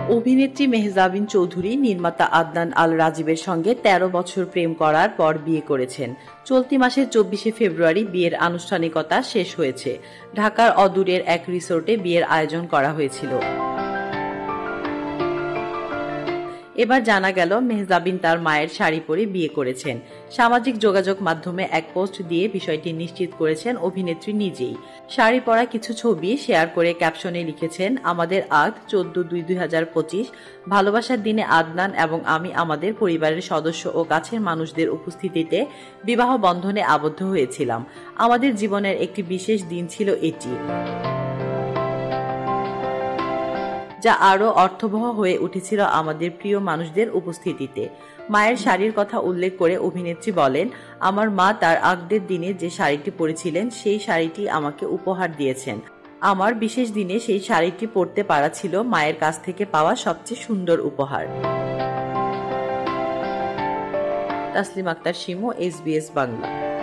অভিনেত্রী মেহজাবিন চৌধুরী নির্মাতা আদনান আল রাজীবের সঙ্গে ১৩ বছর প্রেম করার পর বিয়ে করেছেন। চলতি মাসের ২৪শে ফেব্রুয়ারি বিয়ের আনুষ্ঠানিকতা শেষ হয়েছে। ঢাকার অদূরের এক রিসোর্টে বিয়ের আয়োজন করা হয়েছিল। এবার জানা গেল মেহজাবিন তার মায়ের শাড়ি পরে বিয়ে করেছেন। সামাজিক যোগাযোগ মাধ্যমে এক পোস্ট দিয়ে বিষয়টি নিশ্চিত করেছেন অভিনেত্রী নিজেই। শাড়ি পরা কিছু ছবি শেয়ার করে ক্যাপশনে লিখেছেন, আমাদের আগ ১৪/২/২০২৫ ভালোবাসার দিনে আদনান এবং আমি আমাদের পরিবারের সদস্য ও কাছের মানুষদের উপস্থিতিতে বিবাহ বন্ধনে আবদ্ধ হয়েছিলাম। আমাদের জীবনের একটি বিশেষ দিন ছিল এটি, যা আরও অর্থবহ হয়ে উঠেছিল আমাদের প্রিয় মানুষদের উপস্থিতিতে। মায়ের শাড়ির কথা উল্লেখ করে অভিনেত্রী বলেন, আমার মা তার আগদের দিনে যে শাড়িটি পরেছিলেন সেই শাড়িটি আমাকে উপহার দিয়েছেন। আমার বিশেষ দিনে সেই শাড়িটি পরতে পারা ছিল মায়ের কাছ থেকে পাওয়া সবচেয়ে সুন্দর উপহার। তাসলিম আক্তার শিমু, SBS বাংলা।